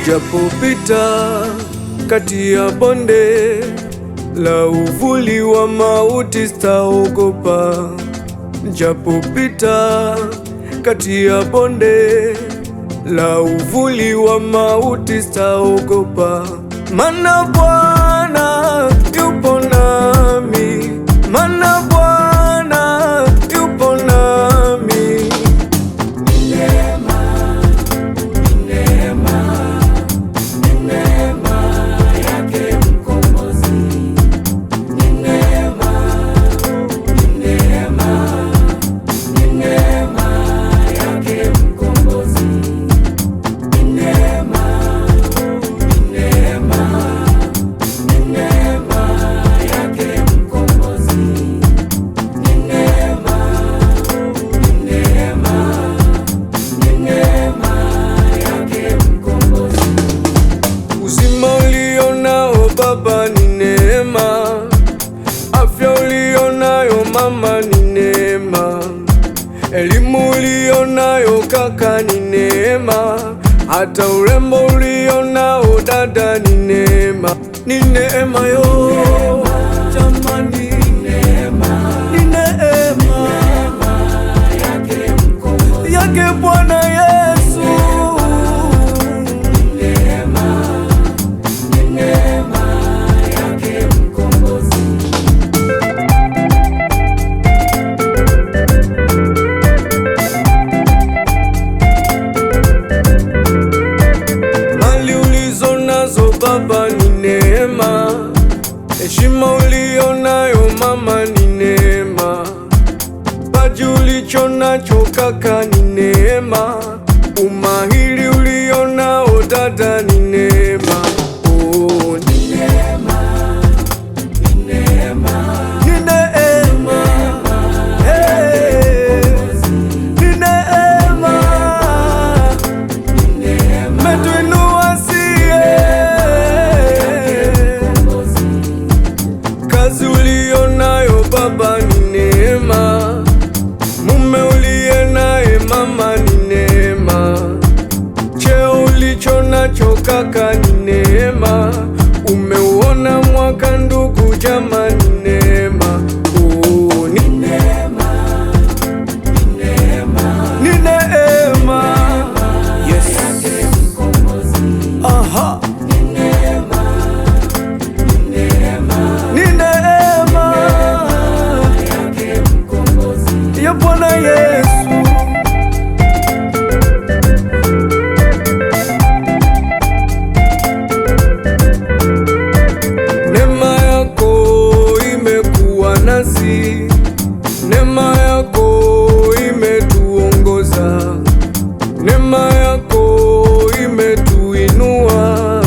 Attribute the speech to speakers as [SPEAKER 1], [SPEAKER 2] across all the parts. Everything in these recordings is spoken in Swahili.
[SPEAKER 1] Japopita kati ya bonde la uvuli wa mauti sitaogopa. Japopita kati ya bonde la uvuli wa mauti sitaogopa. Maana Bwana yupo nami, maana Bwana yupo nami. Baba ni neema, afya ulionayo mama ni neema, elimu ulionayo kaka ni neema, hata urembo ulionao dada ni neema. Ni neema yo jamani, ni neema yake Bwana Yesu. Baba ni neema, heshima ulionayo mama ni neema, paji ulicho nacho kaka ni neema, umahiri ulionao dada ni neema. Oh, ni neema, ni neema, ni neema, ni neema, metuinua kazi ulionayo baba ni neema, mume uliye naye mama ni neema, cheo ulicho nacho kaka ni neema, umeuona mwaka ndugu jamani neema. Oh, ni neema, ni neema, ni neema. Yes. Aha. Ya Bwana Yesu. Neema yako imekuwa nasi, neema yako imetuongoza, neema yako imetuinua,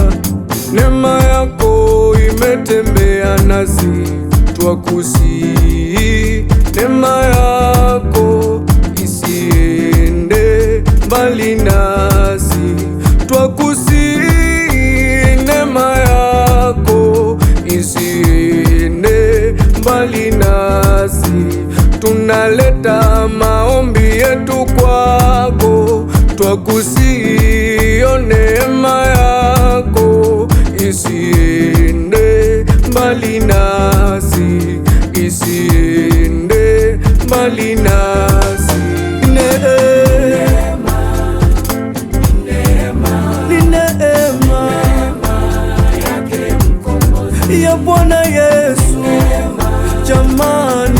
[SPEAKER 1] neema yako imetembea nasi, twakusihi neema yako isiende mbali nasi, twakusihi neema yako isiende mbali nasi, tunaleta maombi yetu kwako, twakusihi neema yako isiende mbali nasi, isiende mbali nasi. Neema, ni neema ya Bwana Yesu jamani.